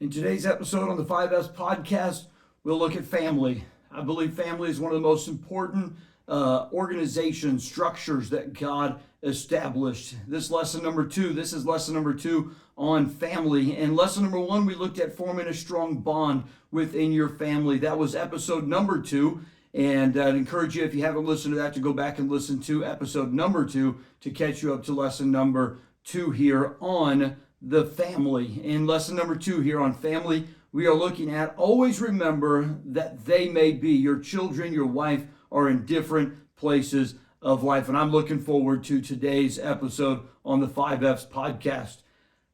In today's episode on the 5F's podcast, we'll look at family. I believe family is one of the most important organization structures that God established. This is lesson number two on family. And lesson number one, we looked at forming a strong bond within your family. That was episode number 2. And I'd encourage you, if you haven't listened to that, to go back and listen to episode number 2 to catch you up to lesson number 2 here on the family. In lesson number 2 here on family, we are looking at always remember that they may be, your children, your wife, are in different places of life. And I'm looking forward to today's episode on the 5F's podcast.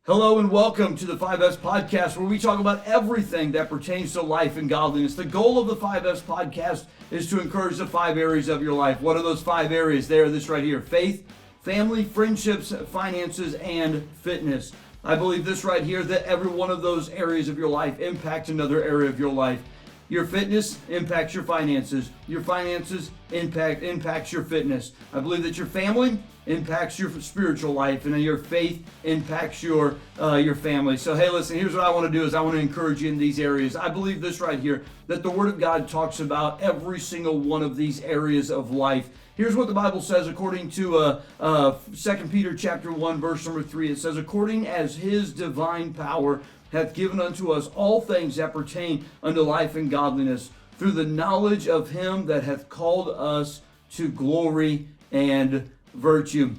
Hello and welcome to the 5F's podcast, where we talk about everything that pertains to life and godliness. The goal of the 5F's podcast is to encourage the 5 areas of your life. What are those 5 areas? They are this right here: faith, family, friendships, finances, and fitness. I believe this right here, that every one of those areas of your life impacts another area of your life. Your fitness impacts your finances. Your finances impacts your fitness. I believe that your family impacts your spiritual life, and then your faith impacts your family. So hey, listen, here's what I want to do is I want to encourage you in these areas. I believe this right here, that the Word of God talks about every single one of these areas of life. Here's what the Bible says according to 2 Peter chapter 1, verse number 3. It says, according as his divine power hath given unto us all things that pertain unto life and godliness, through the knowledge of him that hath called us to glory and virtue.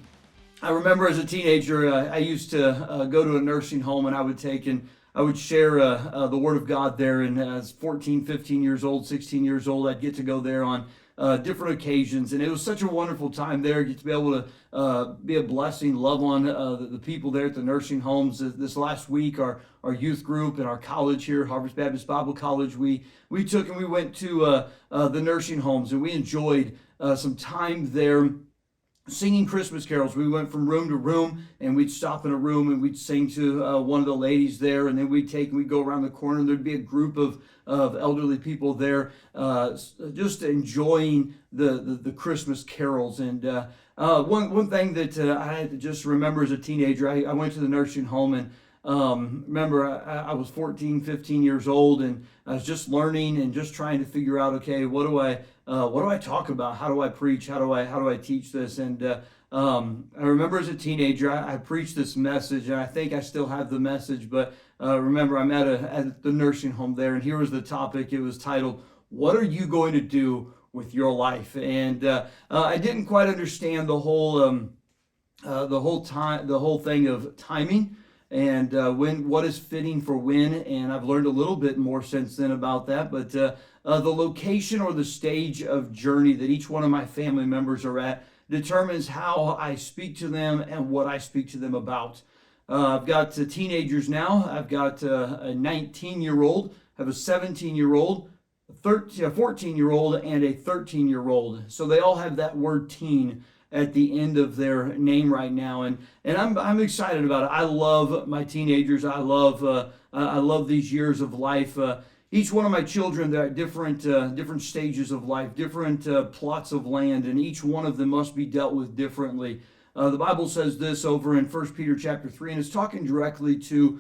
I remember as a teenager, I used to go to a nursing home, and I would share the Word of God there. And as 14, 15 years old, 16 years old, I'd get to go there on different occasions, and it was such a wonderful time there. Get to be able to be a blessing, love on the people there at the nursing homes. This last week, our youth group and our college here, Harvest Baptist Bible College, we took and we went to the nursing homes, and we enjoyed some time there singing Christmas carols. We went from room to room, and we'd stop in a room and we'd sing to one of the ladies there, and then we'd go around the corner, and there'd be a group of elderly people there just enjoying the Christmas carols. And one thing that I had to just remember as a teenager, I went to the nursing home, and remember I was 14, 15 years old, and I was just learning and just trying to figure out, okay, what do I talk about? How do I preach? How do I teach this? And I remember as a teenager, I preached this message, and I think I still have the message, but remember I'm at the nursing home there, and here was the topic. It was titled, "What are you going to do with your life?" And I didn't quite understand the whole thing of timing, and what is fitting for when, and I've learned a little bit more since then about that. But the location or the stage of journey that each one of my family members are at determines how I speak to them and what I speak to them about. I've got teenagers now. I've got a 19-year-old, I have a 17-year-old, a 14-year-old, and a 13-year-old. So they all have that word teen at the end of their name right now, and I'm excited about it. I love my teenagers. I love these years of life. Each one of my children, they're at different stages of life, different plots of land, and each one of them must be dealt with differently. The Bible says this over in 1 Peter chapter 3, and it's talking directly to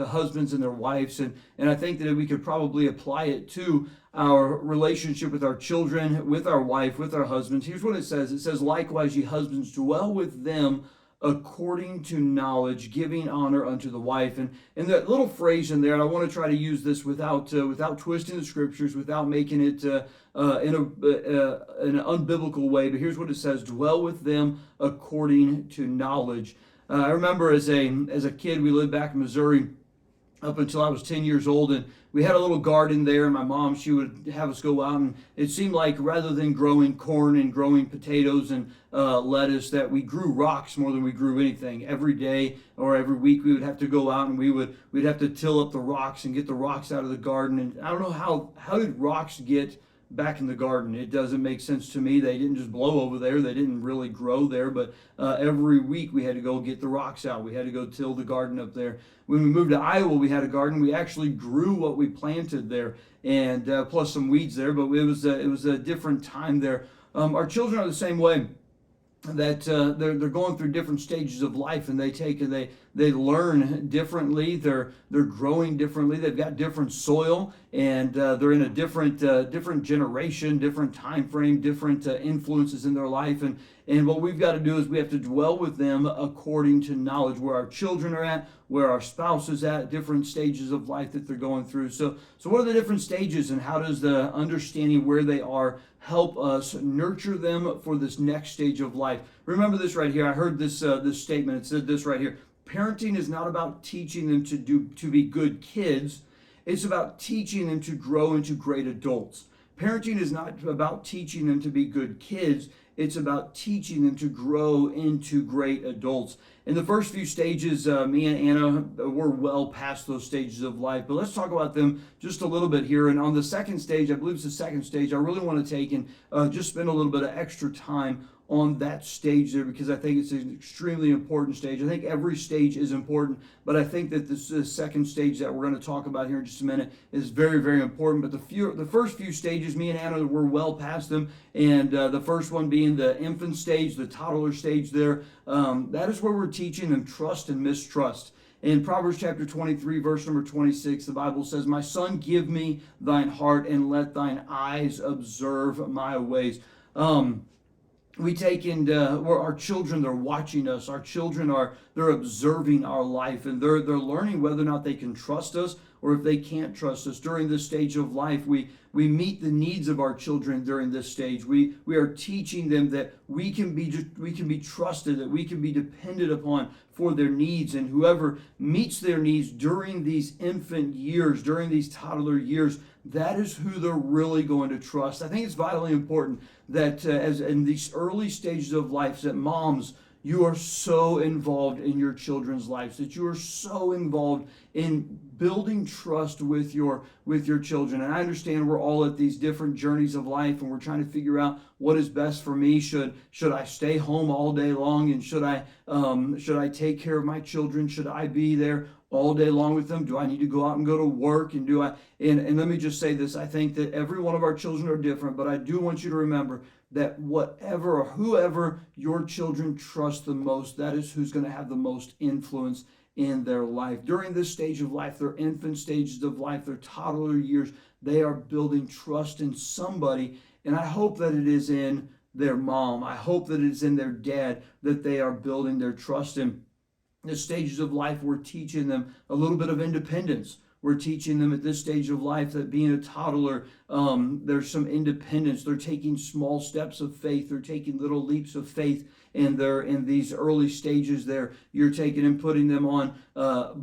husbands and their wives, and I think that we could probably apply it to our relationship with our children, with our wife, with our husbands. Here's what it says. It says, likewise, ye husbands, dwell with them according to knowledge, giving honor unto the wife. And that little phrase in there, and I want to try to use this without twisting the scriptures, without making it in an unbiblical way. But here's what it says: dwell with them according to knowledge. I remember as a kid, we lived back in Missouri up until I was 10 years old, and we had a little garden there, and my mom, she would have us go out, and it seemed like rather than growing corn and growing potatoes and lettuce, that we grew rocks more than we grew anything. Every day or every week we would have to go out, and we'd have to till up the rocks and get the rocks out of the garden. And I don't know how did rocks get back in the garden. It doesn't make sense to me. They didn't just blow over there. They didn't really grow there, but every week we had to go get the rocks out. We had to go till the garden up there. When we moved to Iowa, we had a garden. We actually grew what we planted there, and plus some weeds there, but it was a different time there. Our children are the same way. that they're going through different stages of life, and they learn differently. They're growing differently. They've got different soil, and they're in a different generation, different time frame, different influences in their life. And what we've got to do is we have to dwell with them according to knowledge, where our children are at, where our spouse is at, different stages of life that they're going through. So what are the different stages, and how does the understanding where they are help us nurture them for this next stage of life? Remember this right here. I heard this statement. It said this right here. Parenting is not about teaching them to be good kids. It's about teaching them to grow into great adults. Parenting is not about teaching them to be good kids. It's about teaching them to grow into great adults. In the first few stages, me and Anna were well past those stages of life, but let's talk about them just a little bit here. And on the second stage, I believe it's the second stage, I really want to take and just spend a little bit of extra time on that stage there, because I think it's an extremely important stage. I think every stage is important, but I think that this second stage that we're going to talk about here in just a minute is very, very important. But the first few stages, me and Anna were well past them, and the first one being the infant stage, the toddler stage there, that is where we're teaching them trust and mistrust. In Proverbs chapter 23, verse number 26, the Bible says, "My son, give me thine heart, and let thine eyes observe my ways." We take where our children, they're watching us. Our children they're observing our life, and they're learning whether or not they can trust us or if they can't trust us. During this stage of life, we meet the needs of our children during this stage. We are teaching them that we can be trusted, that we can be depended upon for their needs, and whoever meets their needs during these infant years, during these toddler years, that is who they're really going to trust. I think it's vitally important that as in these early stages of life, that moms, you are so involved in your children's lives, that you are so involved in building trust with your children. And I understand we're all at these different journeys of life, and we're trying to figure out what is best for me. Should I stay home all day long, and should I take care of my children? Should I be there all day long with them? Do I need to go out and go to work? And and let me just say this. I think that every one of our children are different, but I do want you to remember that whatever or whoever your children trust the most, that is who's going to have the most influence in their life. During this stage of life, their infant stages of life, their toddler years, they are building trust in somebody. And I hope that it is in their mom. I hope that it is in their dad that they are building their trust in. The stages of life, we're teaching them a little bit of independence. We're teaching them at this stage of life that being a toddler, there's some independence. They're taking small steps of faith. They're taking little leaps of faith, and they're in these early stages there. You're taking and putting them on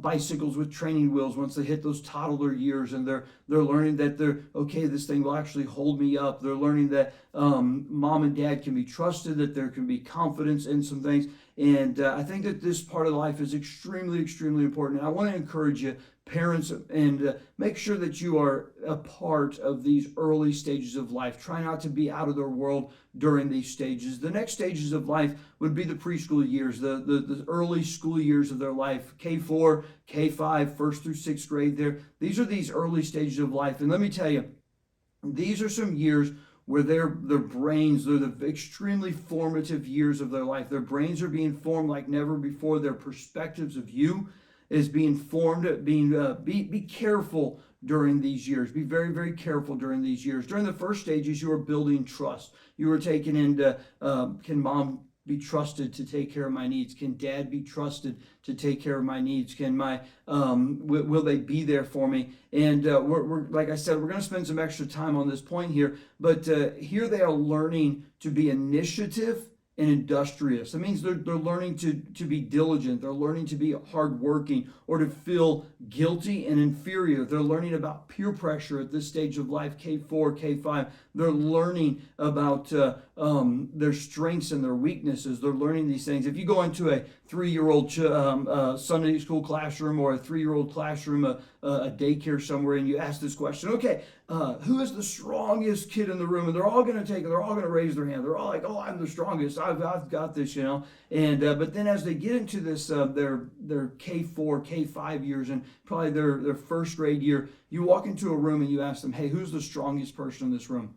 bicycles with training wheels once they hit those toddler years, and they're learning that this thing will actually hold me up. They're learning that mom and dad can be trusted, that there can be confidence in some things. And I think that this part of life is extremely, extremely important. And I want to encourage you, parents, and make sure that you are a part of these early stages of life. Try not to be out of their world during these stages. The next stages of life would be the preschool years, the early school years of their life, K4, K5, 1st through 6th grade there. These are these early stages of life. And let me tell you, these are some years where their brains, they're the extremely formative years of their life. Their brains are being formed like never before. Their perspectives of you is being formed. Be careful during these years. Be very, very careful during these years. During the first stages, you are building trust. You are taking into, can mom be trusted to take care of my needs? Can dad be trusted to take care of my needs? Can will they be there for me? And we're like I said, we're going to spend some extra time on this point here, but here they are learning to be initiative and industrious. That means they're learning to be diligent. They're learning to be hardworking, or to feel guilty and inferior. They're learning about peer pressure at this stage of life, K4, K5. They're learning about their strengths and their weaknesses. They're learning these things. If you go into a 3-year-old Sunday school classroom, or a 3-year-old classroom, a daycare somewhere, and you ask this question, okay, who is the strongest kid in the room? And they're all going to raise their hand. They're all like, oh, I'm the strongest. I've got this, And but then as they get into this, their K4, K5 years, and probably their first grade year, you walk into a room and you ask them, hey, who's the strongest person in this room?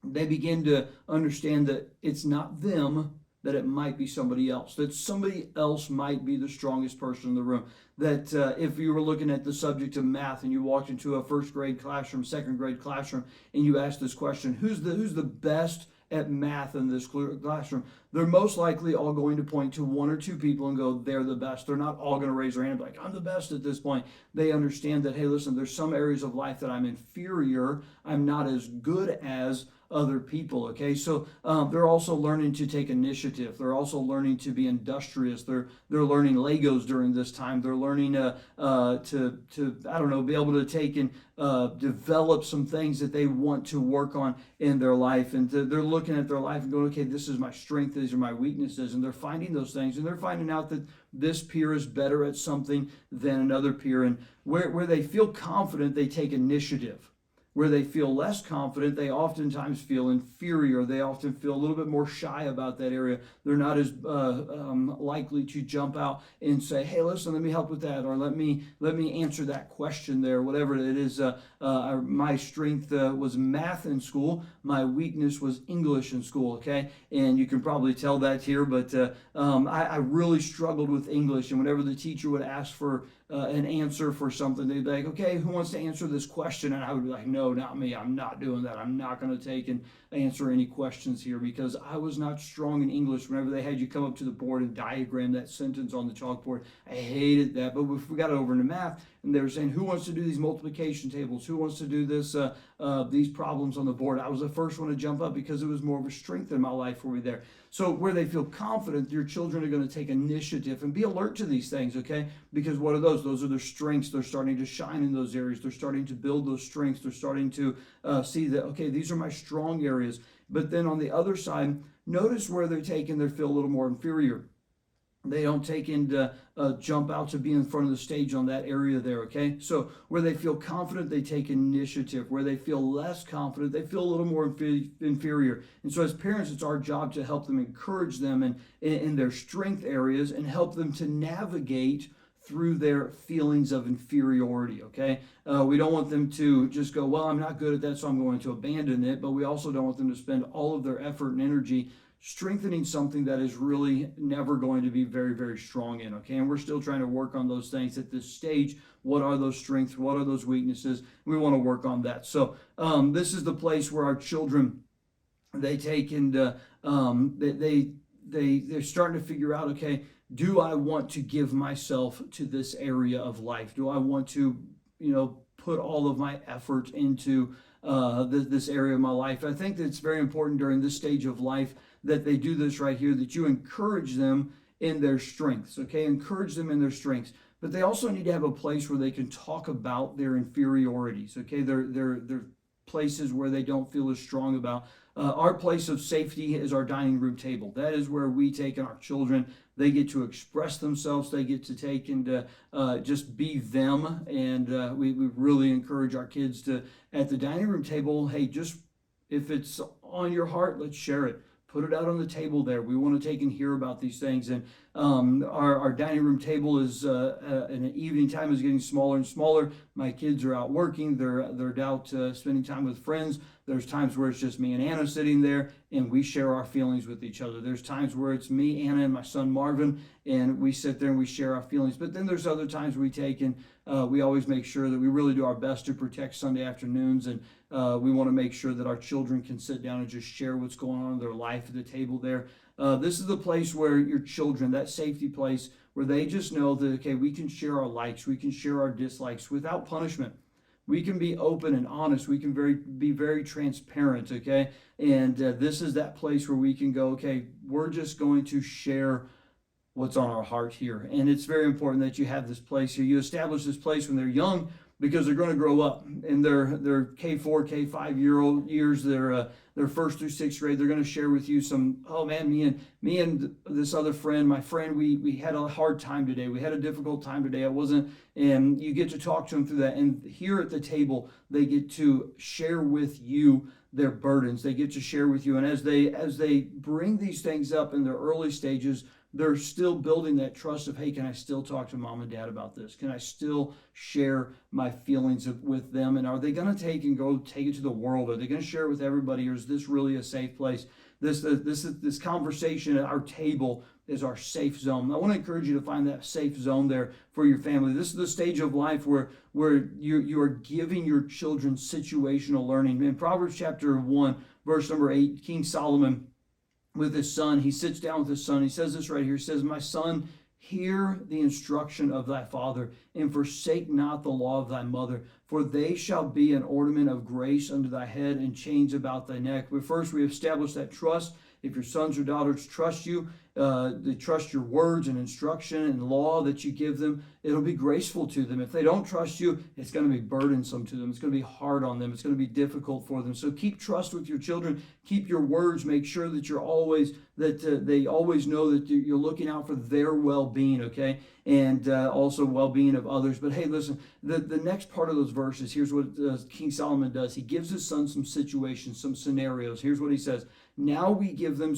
They begin to understand that it's not them, that it might be somebody else, that somebody else might be the strongest person in the room. That if you were looking at the subject of math and you walked into a first grade classroom, second grade classroom, and you asked this question, who's the best at math in this classroom? They're most likely all going to point to one or two people and go, they're the best. They're not all going to raise their hand and be like, I'm the best at this point. They understand that, hey, listen, there's some areas of life that I'm inferior. I'm not as good as other people. Okay, so they're also learning to take initiative. They're also learning to be industrious. They're learning Legos during this time. They're learning to I don't know, be able to take and develop some things that they want to work on in their life, and they're looking at their life and going, okay, this is my strength, these are my weaknesses, and they're finding those things, and they're finding out that this peer is better at something than another peer, and where they feel confident, they take initiative. Where they feel less confident, they oftentimes feel inferior. They often feel a little bit more shy about that area. They're not as likely to jump out and say, hey, listen, let me help with that, or let me answer that question there, whatever it is. My strength was math in school. My weakness was English in school, okay? And you can probably tell that here, but I really struggled with English, and whenever the teacher would ask for an answer for something, they'd be like, okay, who wants to answer this question? And I would be like, no, not me. I'm not doing that. I'm not going to take and answer any questions here, because I was not strong in English. Whenever they had you come up to the board and diagram that sentence on the chalkboard, I hated that. But if we got over into math, and they were saying, who wants to do these multiplication tables? Who wants to do this? These problems on the board? I was the first one to jump up, because it was more of a strength in my life for me there. So where they feel confident, your children are going to take initiative and be alert to these things, okay? Because what are those? Those are their strengths. They're starting to shine in those areas. They're starting to build those strengths. They're starting to see that, okay, these are my strong areas. But then on the other side, notice where they're taking, they feel a little more inferior. They don't take and jump out to be in front of the stage on that area there, okay? So where they feel confident, they take initiative. Where they feel less confident, they feel a little more inferior. And so as parents, it's our job to help them, encourage them in their strength areas, and help them to navigate through their feelings of inferiority, okay? We don't want them to just go, well, I'm not good at that, so I'm going to abandon it. But we also don't want them to spend all of their effort and energy strengthening something that is really never going to be very, very strong in, okay? And we're still trying to work on those things at this stage. What are those strengths? What are those weaknesses? We want to work on that. So this is the place where our children, they take and they're starting to figure out, okay, do I want to give myself to this area of life? Do I want to, put all of my effort into this area of my life? I think that it's very important during this stage of life that they do this right here, that you encourage them in their strengths, okay? Encourage them in their strengths. But they also need to have a place where they can talk about their inferiorities, okay? They're places where they don't feel as strong about. Our place of safety is our dining room table. That is where we take our children. They get to express themselves. They get to take and just be them. And we really encourage our kids to, at the dining room table, hey, just if it's on your heart, let's share it. Put it out on the table there. We want to take and hear about these things. And our dining room table is in the evening time is getting smaller and smaller. My kids are out working. They're out spending time with friends. There's times where it's just me and Anna sitting there, and we share our feelings with each other. There's times where it's me, Anna, and my son Marvin, and we sit there and we share our feelings. But then there's other times we take and we always make sure that we really do our best to protect Sunday afternoons, and we want to make sure that our children can sit down and just share what's going on in their life at the table there. This is the place where your children, that safety place, where they just know that, okay, we can share our likes, we can share our dislikes without punishment. We can be open and honest. We can be very transparent, okay? And this is that place where we can go, okay, we're just going to share what's on our heart here. And it's very important that you have this place here. You establish this place when they're young, because they're going to grow up in their K4, K5 years, their first through sixth grade. They're going to share with you some, oh man, me and this other friend, my friend, we had a hard time today. We had a difficult time today. And you get to talk to them through that. And here at the table, they get to share with you their burdens. They get to share with you. And as they bring these things up in their early stages, they're still building that trust of, hey, can I still talk to mom and dad about this? Can I still share my feelings with them? And are they going to take it to the world? Are they going to share it with everybody? Or is this really a safe place? This conversation at our table is our safe zone. I want to encourage you to find that safe zone there for your family. This is the stage of life where you are giving your children situational learning. In Proverbs chapter 1, verse number 8, King Solomon with his son, he sits down with his son. He says this right here. He says, "My son, hear the instruction of thy father, and forsake not the law of thy mother, for they shall be an ornament of grace unto thy head and chains about thy neck." But first, we establish that trust. If your sons or daughters trust you, they trust your words and instruction and law that you give them, it'll be graceful to them. If they don't trust you, it's going to be burdensome to them. It's going to be hard on them. It's going to be difficult for them. So keep trust with your children. Keep your words. Make sure that they always know that you're looking out for their well-being, okay? And also well-being of others. But hey, listen, the next part of those verses, here's what King Solomon does. He gives his son some situations, some scenarios. Here's what he says. Now we give them,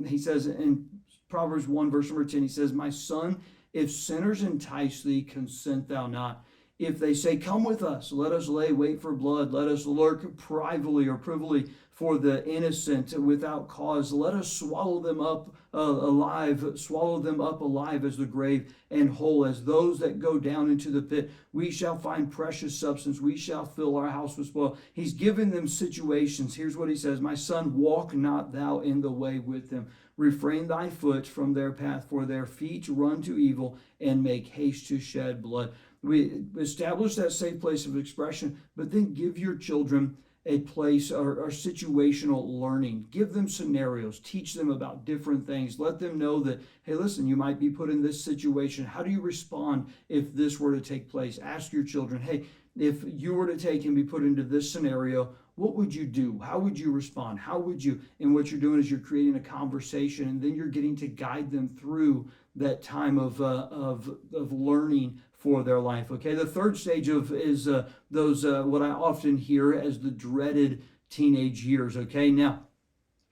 he says in Proverbs 1, verse number 10, he says, "My son, if sinners entice thee, consent thou not. If they say, come with us, let us lay wait for blood, let us lurk privily for the innocent without cause. Let us swallow them up alive as the grave, and whole as those that go down into the pit. We shall find precious substance. We shall fill our house with spoil." He's given them situations. Here's what he says. "My son, walk not thou in the way with them. Refrain thy foot from their path, for their feet run to evil and make haste to shed blood." We establish that safe place of expression, but then give your children a place or situational learning. Give them scenarios. Teach them about different things. Let them know that, hey, listen, you might be put in this situation. How do you respond if this were to take place? Ask your children, hey, if you were to take and be put into this scenario, what would you do? How would you respond? How would you? And what you're doing is you're creating a conversation, and then you're getting to guide them through that time of learning for their life. Okay, the third stage is those what I often hear as the dreaded teenage years. Okay, now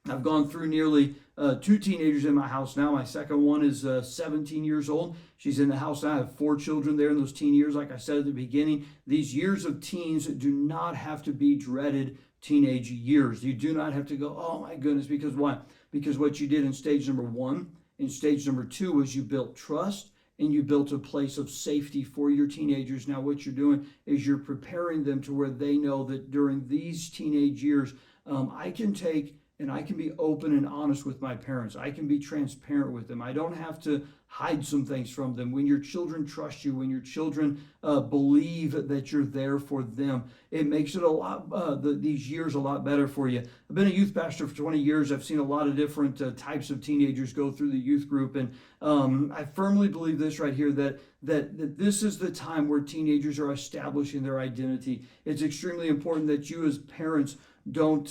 I've gone through nearly 2 teenagers in my house now. My second one is 17 years old. She's in the house now. I have 4 children there in those teen years. Like I said at the beginning, these years of teens do not have to be dreaded teenage years. You do not have to go, oh my goodness, because why? Because what you did in stage number 1, in stage number 2 was you built trust, and you built a place of safety for your teenagers. Now what you're doing is you're preparing them to where they know that during these teenage years, I can take and I can be open and honest with my parents. I can be transparent with them. I don't have to hide some things from them. When your children trust you, when your children believe that you're there for them, it makes it these years a lot better for you. I've been a youth pastor for 20 years. I've seen a lot of different types of teenagers go through the youth group, and I firmly believe this right here, that this is the time where teenagers are establishing their identity. It's extremely important that you as parents don't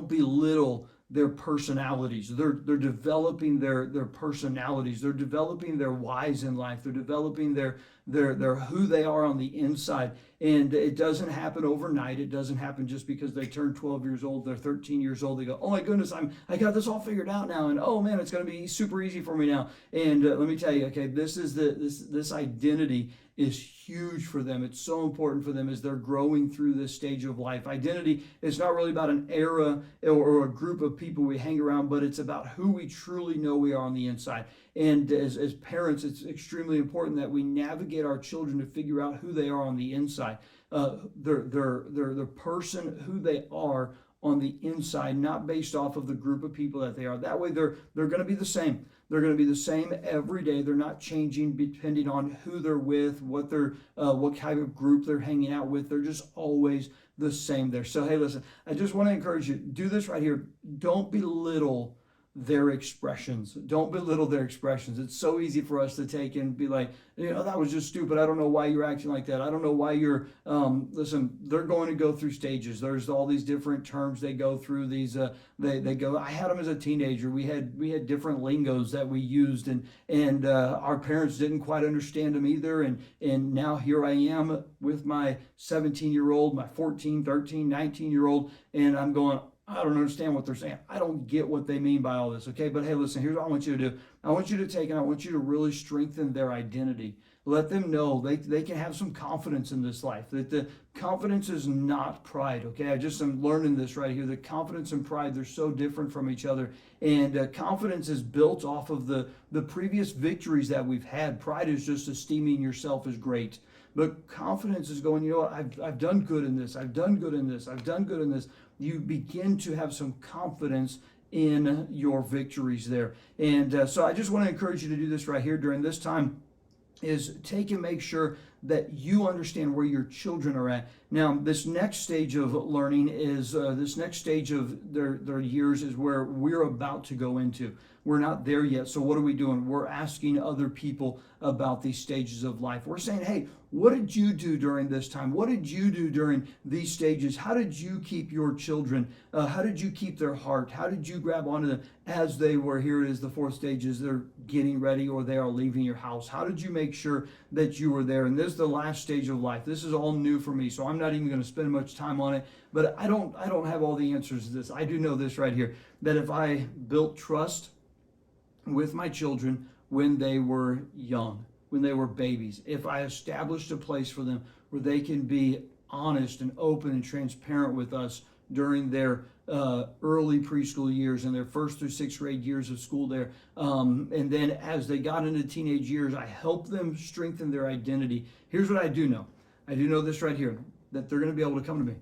belittle their personalities. They're developing their personalities. They're developing their whys in life. They're developing their who they are on the inside. And it doesn't happen overnight. It doesn't happen just because they turn 12 years old, they're 13 years old. They go, oh my goodness, I got this all figured out now, and oh man, it's going to be super easy for me now. And let me tell you, okay, this identity is huge for them. It's so important for them as they're growing through this stage of life. Identity is not really about an era or a group of people we hang around, but it's about who we truly know we are on the inside. And as parents, it's extremely important that we navigate our children to figure out who they are on the inside. They're the person who they are on the inside, not based off of the group of people that they are. That way they're going to be the same. They're going to be the same every day. They're not changing depending on who they're with, what kind of group they're hanging out with. They're just always the same there. So hey, listen, I just want to encourage you, do this right here. Don't belittle their expressions. Don't belittle their expressions. It's so easy for us to take and be like, that was just stupid. I don't know why you're acting like that. I don't know why you're, listen, they're going to go through stages. There's all these different terms they go through. These, they go, I had them as a teenager. We had different lingos that we used, and our parents didn't quite understand them either. And now here I am with my 17-year-old, my 14, 13, 19-year-old, and I'm going, I don't understand what they're saying. I don't get what they mean by all this, okay? But hey, listen, here's what I want you to do. I want you to take and I want you to really strengthen their identity. Let them know they can have some confidence in this life, that the confidence is not pride, okay? I'm learning this right here, that confidence and pride, they're so different from each other. And confidence is built off of the previous victories that we've had. Pride is just esteeming yourself as great. But confidence is going, you know what, I've done good in this, I've done good in this, I've done good in this. You begin to have some confidence in your victories there. And so I just want to encourage you to do this right here during this time, is take and make sure that you understand where your children are at. Now, this next stage of learning is, this next stage of their years is where we're about to go into. We're not there yet. So what are we doing? We're asking other people about these stages of life. We're saying, hey, what did you do during this time? What did you do during these stages? How did you keep your children? How did you keep their heart? How did you grab onto them as they were, here it is, the fourth stage, is they're getting ready or they are leaving your house? How did you make sure that you were there? And this is the last stage of life. This is all new for me, so I'm not even going to spend much time on it. But I don't have all the answers to this. I do know this right here, that if I built trust with my children when they were young, when they were babies, if I established a place for them where they can be honest and open and transparent with us during their early preschool years and their first through sixth grade years of school there. And then as they got into teenage years, I helped them strengthen their identity. Here's what I do know. I do know this right here, that they're going to be able to come to me.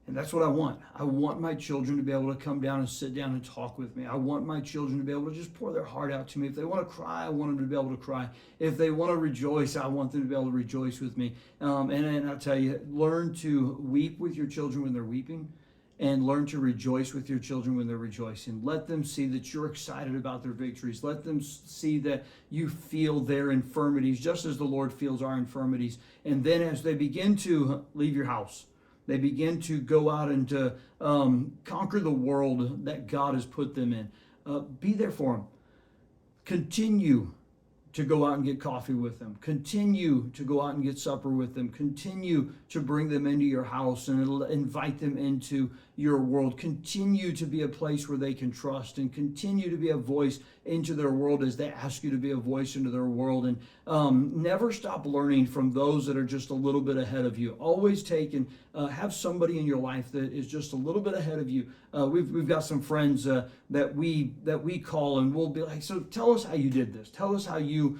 And that's what I want. I want my children to be able to come down and sit down and talk with me. I want my children to be able to just pour their heart out to me. If they want to cry, I want them to be able to cry. If they want to rejoice, I want them to be able to rejoice with me. And I'll tell you, learn to weep with your children when they're weeping, and learn to rejoice with your children when they're rejoicing. Let them see that you're excited about their victories. Let them see that you feel their infirmities, just as the Lord feels our infirmities. And then as they begin to leave your house, they begin to go out and to conquer the world that God has put them in. Be there for them. Continue to go out and get coffee with them. Continue to go out and get supper with them. Continue to bring them into your house and invite them into your world. Continue to be a place where they can trust, and continue to be a voice into their world as they ask you to be a voice into their world. And never stop learning from those that are just a little bit ahead of you. Always take and have somebody in your life that is just a little bit ahead of you. We've got some friends that we call, and we'll be like, so tell us how you did this. Tell us how you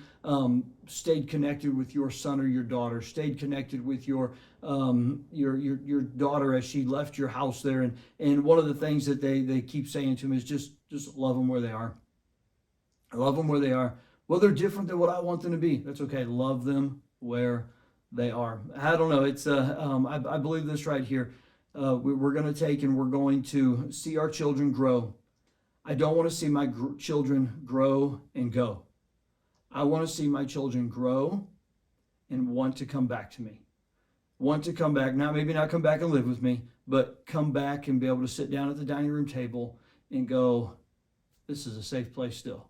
stayed connected with your son or your daughter, stayed connected with your daughter as she left your house there. And one of the things that they keep saying to me is just love them where they are. Love them where they are. Well, they're different than what I want them to be. That's okay. Love them where they are. I don't know. It's I believe this right here. We're going to take and we're going to see our children grow. I don't want to see my children grow and go. I want to see my children grow and want to come back to me. Want to come back, maybe not come back and live with me, but come back and be able to sit down at the dining room table and go, this is a safe place still.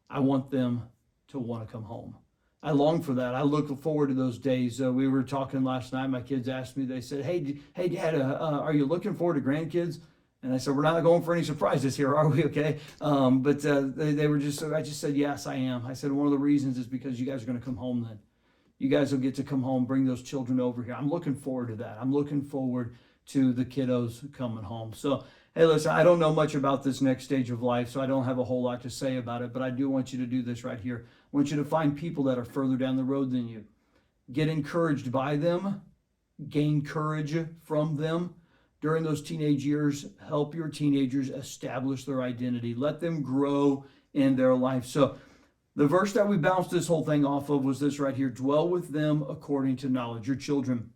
I want them to want to come home. I long for that. I look forward to those days. We were talking last night. My kids asked me, they said, hey Dad, are you looking forward to grandkids? And I said, we're not going for any surprises here, are we? Okay. But they were I just said, yes, I am. I said, one of the reasons is because you guys are going to come home then. You guys will get to come home, bring those children over here. I'm looking forward to that. I'm looking forward to the kiddos coming home. So, hey, listen, I don't know much about this next stage of life, so I don't have a whole lot to say about it, but I do want you to do this right here. I want you to find people that are further down the road than you. Get encouraged by them. Gain courage from them. During those teenage years, help your teenagers establish their identity. Let them grow in their life. So the verse that we bounced this whole thing off of was this right here. Dwell with them according to knowledge. Your children,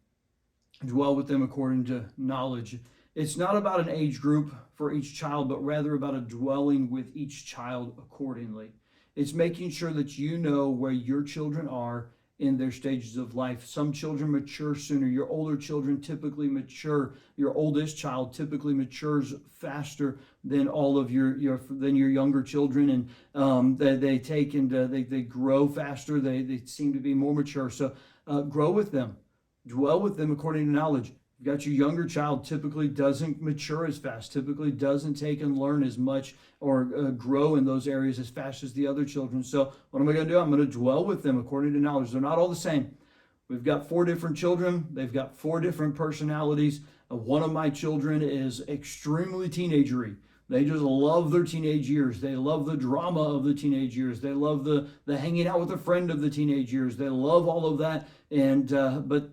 dwell with them according to knowledge. It's not about an age group for each child, but rather about a dwelling with each child accordingly. It's making sure that you know where your children are in their stages of life. Some children mature sooner. Your older children typically mature. Your oldest child typically matures faster than all of your younger children, and they grow faster. They seem to be more mature. So grow with them, dwell with them according to knowledge. You've got your younger child typically doesn't mature as fast, typically doesn't take and learn as much or grow in those areas as fast as the other children. So what am I going to do? I'm going to dwell with them according to knowledge. They're not all the same. We've got 4 different children. They've got 4 different personalities. One of my children is extremely teenagery. They just love their teenage years. They love the drama of the teenage years. They love the hanging out with a friend of the teenage years. They love all of that. And but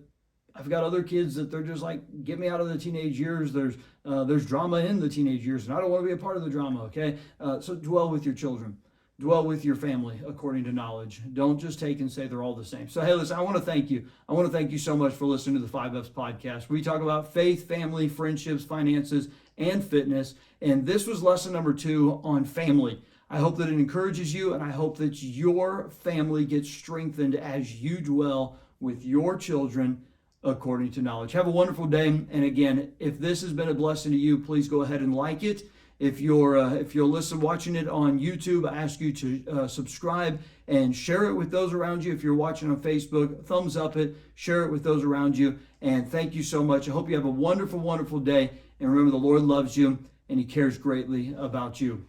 I've got other kids that they're just like, get me out of the teenage years. There's drama in the teenage years, and I don't want to be a part of the drama. Okay, so dwell with your children. Dwell with your family according to knowledge. Don't just take and say they're all the same. So, hey, listen, I want to thank you. I want to thank you so much for listening to the 5F's podcast. We talk about faith, family, friendships, finances, and fitness. And this was lesson number 2 on family. I hope that it encourages you, and I hope that your family gets strengthened as you dwell with your children according to knowledge. Have a wonderful day. And again, if this has been a blessing to you, please go ahead and like it. If you're watching it on YouTube, I ask you to subscribe and share it with those around you. If you're watching on Facebook, thumbs up it, share it with those around you. And thank you so much. I hope you have a wonderful, wonderful day. And remember, the Lord loves you and He cares greatly about you.